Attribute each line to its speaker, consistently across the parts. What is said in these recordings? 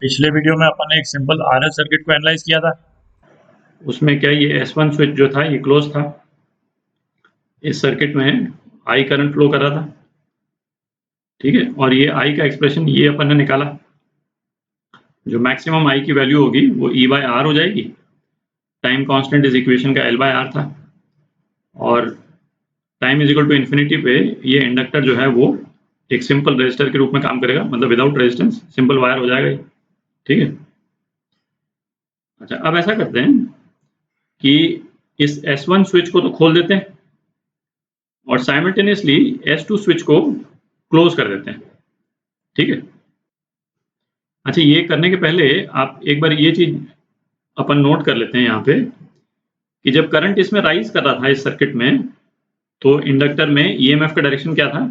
Speaker 1: पिछले वीडियो में अपन ने एक सिंपल आरएल सर्किट को एनालाइज किया था।
Speaker 2: उसमें क्या ये S1 स्विच जो था ये क्लोज था। इस सर्किट में I करंट फ्लो कर रहा था, ठीक है। और ये I का एक्सप्रेशन ये अपन ने निकाला, जो मैक्सिमम I की वैल्यू होगी वो E/R हो जाएगी। टाइम कांस्टेंट इस इक्वेशन का L/R था, और time is equal to infinity पे ये इंडक्टर जो है वो एक सिंपल रेजिस्टर के रूप में काम करेगा, मतलब विदाउट रेजिस्टेंस सिंपल वायर हो जाएगा ये, ठीक है। अच्छा, अब ऐसा करते हैं कि इस S1 स्विच को तो खोल देते हैं और साइमल्टेनियसली S2 स्विच को क्लोज कर देते हैं, ठीक है। अच्छा, ये करने के पहले आप एक बार ये चीज अपन नोट कर लेते हैं यहाँ पे कि जब करंट इसमें राइज कर रहा था इस सर्किट में, तो इंडक्टर में ईएमएफ का डायरेक्शन क्या था?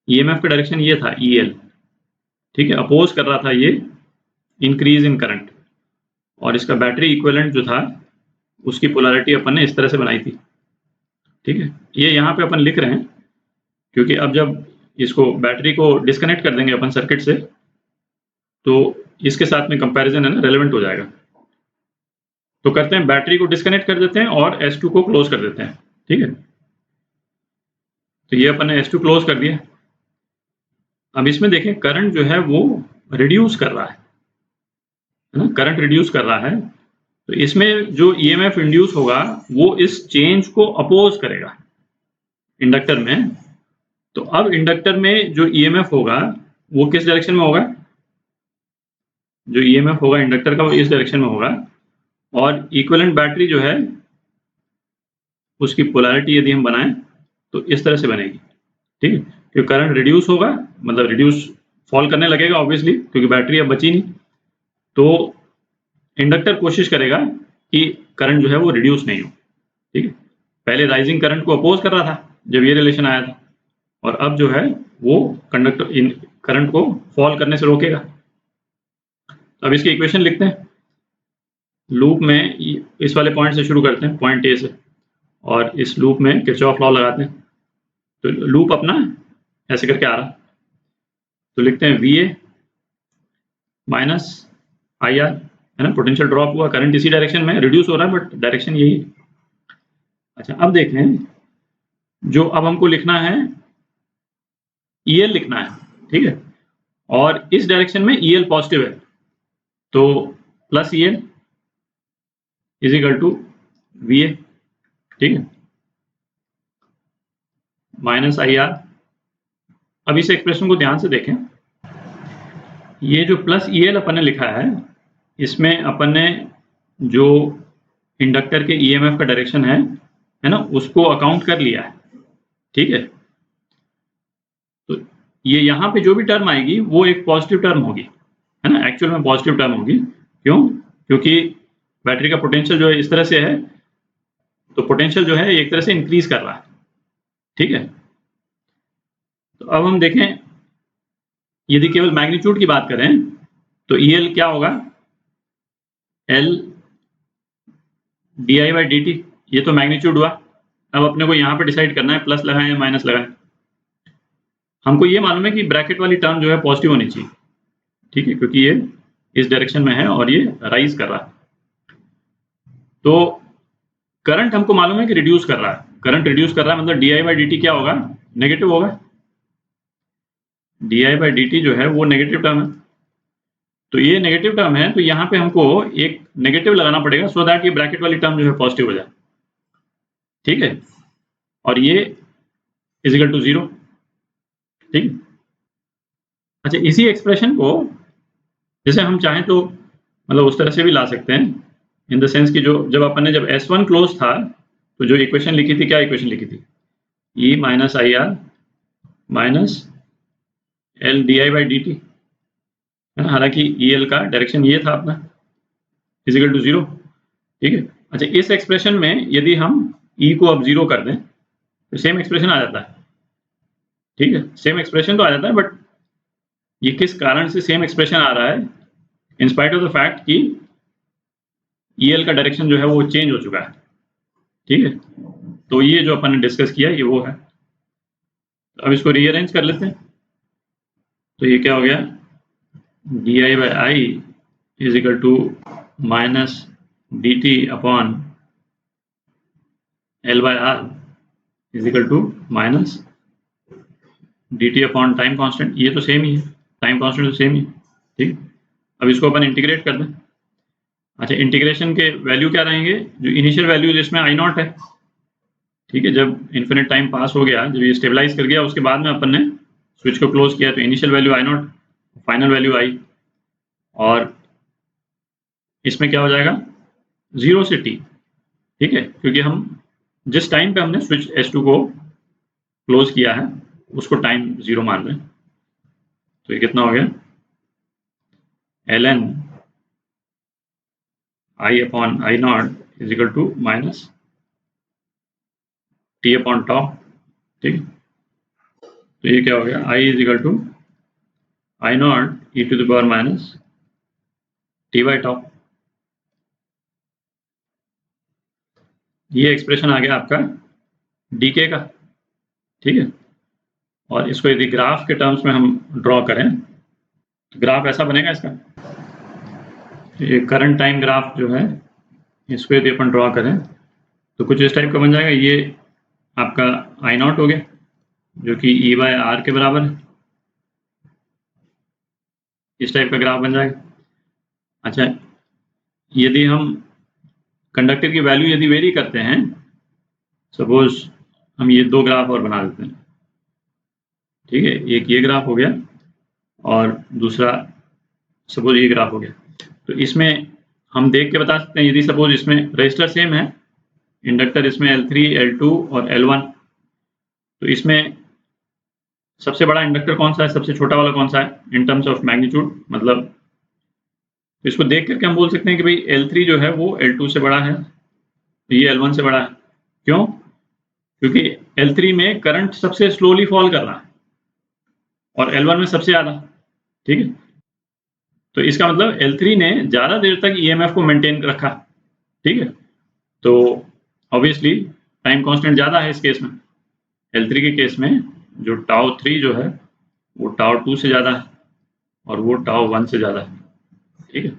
Speaker 2: ईएमएफ का डायरेक्शन ये था EL, ठीक है। अपोज कर रहा था ये इंक्रीज इन करंट, और इसका बैटरी इक्विवेलेंट जो था उसकी पोलैरिटी अपन ने इस तरह से बनाई थी, ठीक है। ये यहाँ पे अपन लिख रहे हैं क्योंकि अब जब इसको बैटरी को डिस्कनेक्ट कर देंगे अपन सर्किट से, तो इसके साथ में कंपैरिजन है ना रेलेवेंट हो जाएगा। तो करते हैं, बैटरी को डिस्कनेक्ट कर देते हैं और S2 को क्लोज कर देते हैं, ठीक है। तो ये अपन ने S2 क्लोज कर दिया। अब इसमें देखें करंट जो है वो रिड्यूस कर रहा है ना, करंट रिड्यूस कर रहा है। तो इसमें जो ईएमएफ इंड्यूस होगा वो इस चेंज को अपोज करेगा इंडक्टर में। तो अब इंडक्टर में जो ईएमएफ होगा वो किस डायरेक्शन में होगा? जो ईएमएफ होगा इंडक्टर का वो इस डायरेक्शन में होगा, और इक्विवेलेंट बैटरी जो है उसकी पोलैरिटी यदि हम बनाएं तो इस तरह से बनेगी, ठीक है। क्योंकि करंट रिड्यूस होगा, मतलब रिड्यूस फॉल करने लगेगा ऑब्वियसली, क्योंकि बैटरी अब बची नहीं। तो इंडक्टर कोशिश करेगा कि करंट जो है वो रिड्यूस नहीं हो, ठीक है। पहले राइजिंग करंट को अपोज कर रहा था जब ये रिलेशन आया था, और अब जो है वो कंडक्टर करंट को फॉल करने से रोकेगा। अब इसकी इक्वेशन लिखते हैं। लूप में इस वाले पॉइंट से शुरू करते हैं, पॉइंट ए से, और इस लूप में किरचॉफ लॉ लगाते हैं। तो लूप अपना ऐसे करके आ रहा, तो लिखते हैं VA माइनस IR, है ना। पोटेंशियल ड्रॉप हुआ, करंट इसी डायरेक्शन में रिड्यूस हो रहा है, बट डायरेक्शन यही है। अच्छा, अब देखें, जो अब हमको लिखना है EL लिखना है, ठीक है। और इस डायरेक्शन में EL पॉजिटिव है, तो plus EL is equal to VA, ठीक है, माइनस IR। अब इस एक्सप्रेशन को ध्यान से देखें। ये जो प्लस EL अपन ने लिखा है, इसमें अपन ने जो इंडक्टर के ईएमएफ का डायरेक्शन है ना, उसको अकाउंट कर लिया है, ठीक है। तो ये यहाँ पे जो भी टर्म आएगी वो एक पॉजिटिव टर्म होगी, है ना, एक्चुअल में पॉजिटिव टर्म होगी। क्यों? क्योंकि बैटरी का पोटेंशियल जो है इस तरह से है, तो पोटेंशियल जो है एक तरह से इंक्रीज कर रहा है, ठीक है। तो अब हम देखें, यदि केवल मैग्नीट्यूड की बात करें तो EL क्या होगा? L di/dt, ये तो मैग्नीट्यूड हुआ। अब अपने को यहाँ पे डिसाइड करना है प्लस लगाएं या माइनस लगाएं। हमको ये मालूम है कि ब्रैकेट वाली टर्म जो है पॉजिटिव होनी चाहिए, ठीक है, क्योंकि ये इस डायरेक्शन में है और ये राइज कर रहा है। तो करंट हमको मालूम है कि रिड्यूस कर रहा है, करंट रिड्यूस कर रहा है, मतलब di/dt क्या होगा? नेगेटिव होगा। di/dt जो है वो नेगेटिव टर्म है, तो ये नेगेटिव टर्म है, तो यहाँ पे हमको एक नेगेटिव लगाना पड़ेगा सो दैट ये ब्रैकेट वाली टर्म जो है पॉजिटिव हो जाए, ठीक है। और ये इज इक्वल टू 0, ठीक। अच्छा, इसी एक्सप्रेशन को जैसे हम चाहें तो मतलब उस तरह से भी ला सकते हैं, इन द सेंस कि जो जब अपन ने जब S1 क्लोज था तो जो इक्वेशन लिखी थी, क्या इक्वेशन लिखी थी? E minus IR minus L di/dt, है ना। हालांकि EL का डायरेक्शन ये था अपना, इज इक्वल टू 0, ठीक है। अच्छा, इस एक्सप्रेशन में यदि हम E को अब 0 कर दें तो सेम एक्सप्रेशन आ जाता है, ठीक है। सेम एक्सप्रेशन तो आ जाता है, बट ये किस कारण से सेम एक्सप्रेशन आ रहा है? In spite of the fact कि EL का डायरेक्शन जो है वो चेंज हो चुका है, ठीक है। तो ये जो अपन ने डिस्कस किया ये वो है। अब इसको रीअरेंज कर लेते हैं। तो ये क्या हो गया? D I by I is equal to minus D T upon L by R is equal to minus D T upon time constant. ये तो सेम ही है, टाइम कॉन्स्टेंट तो सेम ही है, ठीक। अब इसको अपन इंटीग्रेट कर दें। अच्छा, इंटीग्रेशन के वैल्यू क्या रहेंगे? जो इनिशियल वैल्यू जिसमें आई नॉट है, ठीक है, जब इन्फिनिट टाइम पास हो गया, जब ये स्टेबलाइज कर गया, उसके बाद में अपन ने स्विच को क्लोज किया, तो initial value I naught, final value I, और इसमें क्या हो जाएगा? 0 से t, ठीक है, क्योंकि हम जिस टाइम पे हमने स्विच S2 को क्लोज किया है उसको टाइम 0 मान रहे हैं। तो ये कितना हो गया? ln I upon I naught is equal to minus t upon tau, ठीक। तो ये क्या हो गया? I is equal to I naught e to the power minus T by tau. ये एक्सप्रेशन आ गया आपका डीके का, ठीक है। और इसको यदि ग्राफ के टर्म्स में हम ड्रॉ करें तो ग्राफ ऐसा बनेगा इसका। ये करंट टाइम ग्राफ जो है, इसको यदि अपन ड्रॉ करें तो कुछ इस टाइप का बन जाएगा। ये आपका आई नॉट हो गया, जो कि ई बाय आर के बराबर है, इस टाइप का ग्राफ बन जाएगा। अच्छा, यदि हम कंडक्टर की वैल्यू यदि वेरी करते हैं, सपोज हम ये दो ग्राफ और बना देते हैं, ठीक है, एक ये ग्राफ हो गया और दूसरा सपोज ये ग्राफ हो गया। तो इसमें हम देख के बता सकते हैं, यदि सपोज इसमें रजिस्टर सेम है, इंडक्टर इसमें L3, L2 और L1, तो इसमें सबसे बड़ा इंडक्टर कौन सा है, सबसे छोटा वाला कौन सा है इन टर्म्स ऑफ मैग्नीट्यूड, मतलब तो इसको देख करके हम बोल सकते हैं कि भाई L3 जो है वो L2 से बड़ा है, ये L1 से बड़ा है। क्यों? क्योंकि L3 में करंट सबसे स्लोली फॉल कर रहा है और L1 में सबसे ज़्यादा, ठीक है। तो इसका मतलब L3 ने ज़्यादा देर तक EMF को मेंटेन रखा, ठीक है। तो ऑब्वियसली टाइम कांस्टेंट ज़्यादा है इस केस में। L3 के केस में जो टाउ 3 जो है वो टाउ 2 से ज़्यादा है और वो टाउ 1 से ज़्यादा है, ठीक है।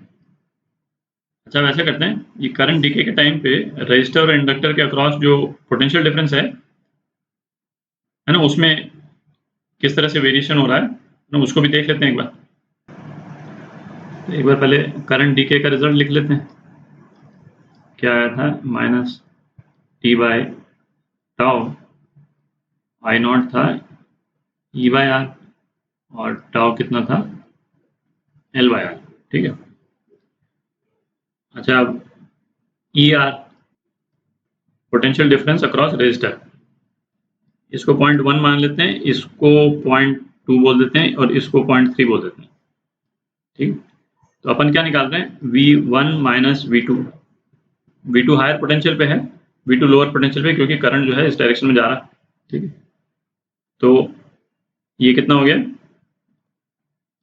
Speaker 2: अच्छा, वैसे करते हैं, ये करंट डीके के टाइम पे रजिस्टर और इंडक्टर के अक्रॉस जो पोटेंशियल डिफरेंस है ना, उसमें किस तरह से वेरिएशन हो रहा है ना, उसको भी देख लेते हैं एक बार। तो एक बार पहले करंट डीके का रिजल्ट लिख लेते हैं। क्या आया था? Minus T by tau, I naught था ई बाय आर, और टाउ कितना था? एल बाय आर, ठीक है। अच्छा, अब E R, potential difference across resistor, इसको 0.1 मान लेते हैं, इसको 0.2 बोल देते हैं और इसको 0.3 बोल देते हैं, ठीक। तो अपन क्या निकाल रहे हैं? V1 minus V2। V2 higher potential पे है, V2 लोअर पोटेंशियल पे, क्योंकि करंट जो है इस डायरेक्शन में जा रहा है, ठीक है। तो ये कितना हो गया?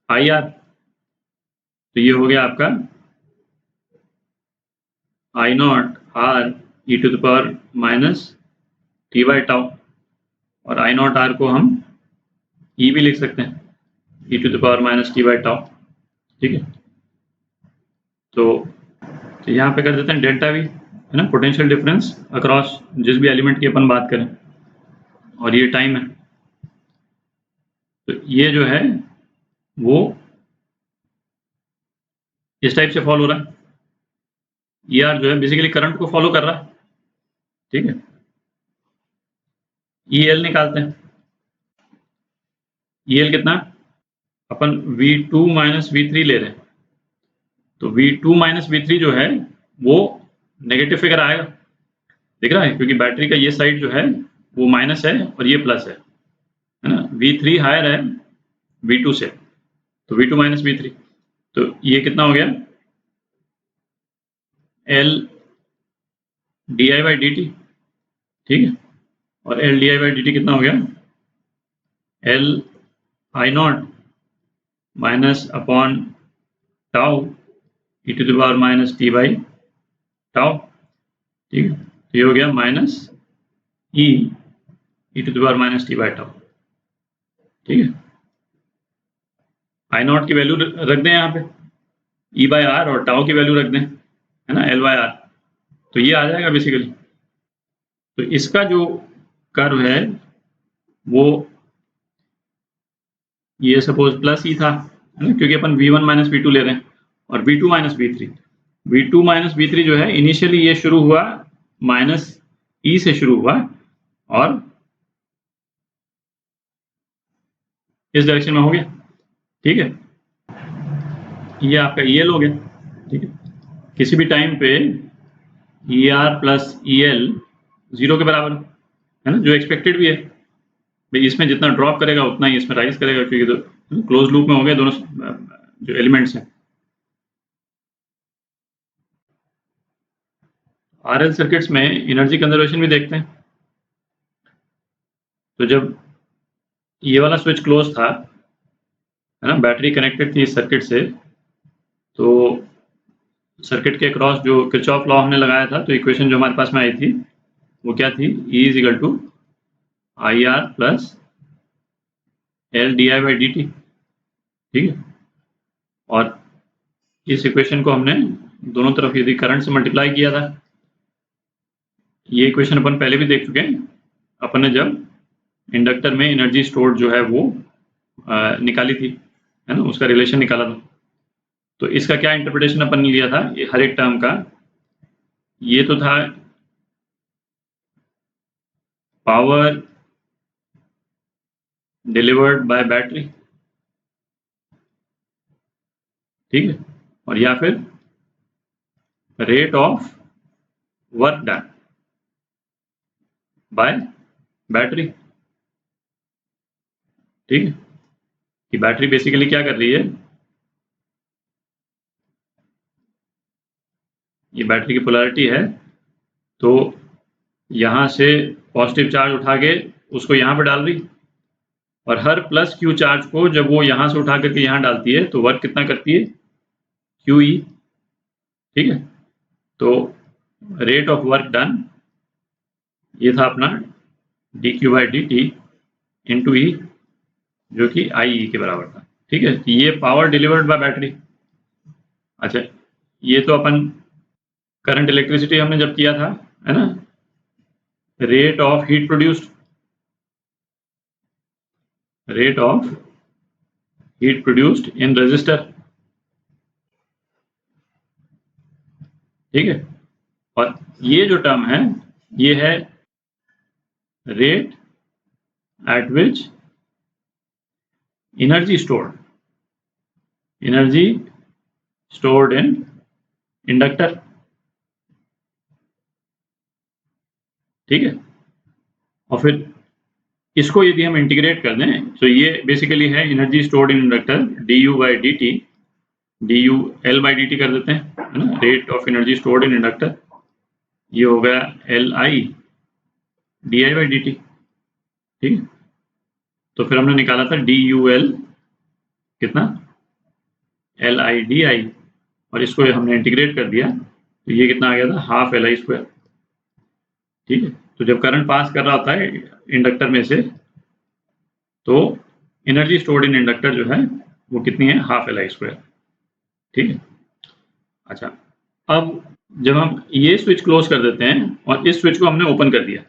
Speaker 2: IR। तो ये हो गया आपका I naught R e to the power minus T by tau, और I नॉट R को हम E भी लिख सकते हैं, e to the power minus T by tau, ठीक है। तो यहाँ पे कर देते हैं डेल्टा V, है ना, पोटेंशियल डिफरेंस अक्रॉस जिस भी एलिमेंट की अपन बात करें, और ये टाइम है। तो ये जो है वो इस टाइप से फॉलो हो रहा है। ER जो है बेसिकली करंट को फॉलो कर रहा है, ठीक है। EL निकालते हैं। EL कितना? अपन V2 माइनस V3 ले रहे हैं, तो V2 माइनस V3 जो है वो नेगेटिव फिगर आएगा, दिख रहा है, क्योंकि बैटरी का ये साइड जो है वो माइनस है और ये प्लस है ना। V3 हायर है V2 से, तो V2 माइनस V3, तो ये कितना हो गया? L D I by D T, ठीक है। और L D I by D T कितना हो गया? L I naught minus upon tau e to the power minus T by tau, ठीक है। तो ये हो गया minus E to the power minus T by tau, ठीक है। आई नॉट की वैल्यू रख दें यहाँ पे ई बाय आर और टाउ की वैल्यू रख दें, है ना, एल बाय आर, तो ये आ जाएगा बेसिकली। तो इसका जो कर्व है वो ये सपोज प्लस ई था, है ना, क्योंकि अपन v1 माइनस v2 ले रहे हैं, और v2 minus v3, v2 minus v3 जो है इनिशियली ये शुरू हुआ माइनस ई से शुरू हुआ और इस डायरेक्शन में हो गया, ठीक है। ये आपका EL हो गया, ठीक है। किसी भी टाइम पे ER प्लस EL 0 के बराबर है ना, जो एक्सपेक्टेड भी है भाई, इसमें जितना ड्रॉप करेगा उतना ही इसमें राइज करेगा, क्योंकि तो क्लोज लूप में हो गए दोनों जो एलिमेंट्स हैं। RL सर्किट्स में एनर्जी कंजर्वेशन भी देखते हैं। तो जब ये वाला स्विच क्लोज था, है ना, बैटरी कनेक्टेड थी इस सर्किट से, तो सर्किट के अक्रॉस जो किरचॉफ लॉ हमने लगाया था, तो इक्वेशन जो हमारे पास में आई थी वो क्या थी, E is equal to I R plus L D I by D T, ठीक है। और इस इक्वेशन को हमने दोनों तरफ यदि करंट से मल्टीप्लाई किया था, ये इक्वेशन अपन पहले भी देख चुके हैं, अपन ने जब इंडक्टर में एनर्जी स्टोर्ड जो है वो निकाली थी, है ना, उसका रिलेशन निकाला था। तो इसका क्या इंटरप्रिटेशन अपन ने लिया था, ये हर एक टर्म का, ये तो था पावर डिलीवर्ड बाय बैटरी, ठीक है, और या फिर rate of work done by battery, ठीक है। कि बैटरी बेसिकली क्या कर रही है, ये बैटरी की पोलैरिटी है, तो यहाँ से पॉजिटिव चार्ज उठा के उसको यहाँ पे डाल रही, और हर प्लस क्यू चार्ज को जब वो यहाँ से उठा करके यहाँ डालती है तो वर्क कितना करती है, क्यू ई, ठीक है। तो रेट ऑफ वर्क डन ये था अपना d q by D t into e, जो कि आई ई के बराबर था, ठीक है। ये पावर डिलीवर्ड बाय बैटरी। अच्छा, ये तो अपन करंट इलेक्ट्रिसिटी हमने जब किया था, है ना, rate of heat produced, rate of heat produced in resistor, ठीक है। और ये जो टर्म है ये है rate at which energy stored in inductor, ठीक है। और फिर इसको यदि हम इंटीग्रेट कर दें तो ये बेसिकली है energy stored in inductor D you by D T, D U L by D T कर देते हैं, है ना, rate of energy stored in inductor, ये हो गया L I D I by D T, ठीक है। तो फिर हमने निकाला था डी यू एल कितना, एल आई डी आई, और इसको हमने इंटीग्रेट कर दिया तो ये कितना आ गया था, हाफ एल आई स्क्वायर, ठीक है। तो जब करंट पास कर रहा होता है इंडक्टर में से, तो एनर्जी स्टोर्ड इन इंडक्टर जो है वो कितनी है, हाफ एल आई स्क्वायर, ठीक है। अच्छा, अब जब हम ये स्विच क्लोज कर देते हैं और इस स्विच को हमने ओपन कर दिया,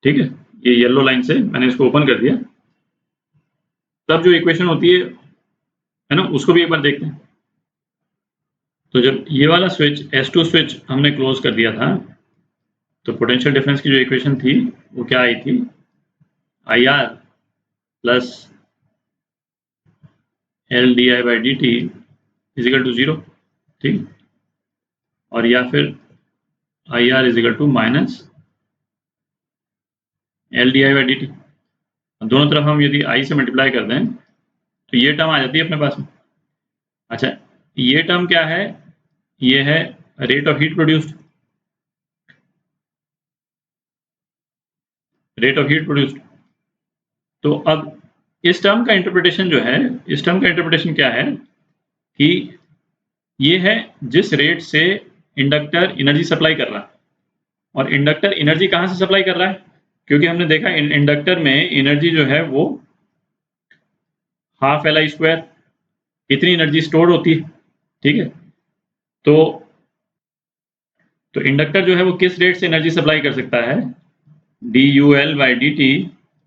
Speaker 2: ठीक है, ये येलो लाइन से मैंने इसको ओपन कर दिया, तब जो इक्वेशन होती है ना, उसको भी एक बार देखते हैं। तो जब ये वाला स्विच S2 स्विच हमने क्लोज कर दिया था, तो पोटेंशियल डिफरेंस की जो इक्वेशन थी वो क्या आई थी, I R plus L D I by D T is equal to 0, ठीक, और या फिर I R is equal to minus L D I by D T. दोनों तरफ हम यदि आई से मल्टीप्लाई कर दें तो ये टर्म आ जाती है अपने पास में। अच्छा, ये टर्म क्या है, ये है rate of heat produced, rate of heat produced. तो अब इस टर्म का इंटरप्रिटेशन जो है, इस टर्म का इंटरप्रिटेशन क्या है कि ये है जिस रेट से इंडक्टर एनर्जी सप्लाई कर रहा है, और इंडक्टर एनर्जी कहाँ से सप्लाई कर रहा है, क्योंकि हमने देखा इंडक्टर में एनर्जी जो है वो हाफ एल आई स्क्वायर कितनी एनर्जी स्टोर होती है, ठीक है। तो इंडक्टर जो है वो किस रेट से एनर्जी सप्लाई कर सकता है, DUL/dt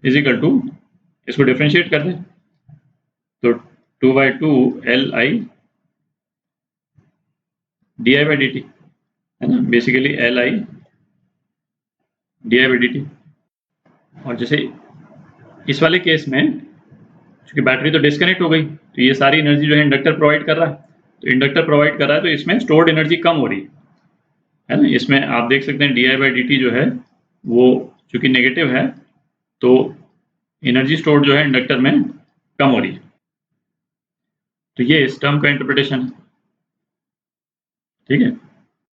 Speaker 2: इज इक्वल टू, इसको डिफरेंशिएट कर दें तो 2/2 LI di/dt है ना, बेसिकली LI di/dt। और जैसे इस वाले केस में क्योंकि बैटरी तो डिस्कनेक्ट हो गई, तो ये सारी एनर्जी जो है इंडक्टर प्रोवाइड कर रहा है, तो इंडक्टर प्रोवाइड कर रहा है तो इसमें स्टोर्ड एनर्जी कम हो रही है ना। इसमें आप देख सकते हैं di/dt जो है वो चूंकि नेगेटिव है, तो एनर्जी स्टोर्ड जो है इंडक्टर में कम हो रही है। तो ये इस टर्म का इंटरप्रिटेशन है, ठीक है।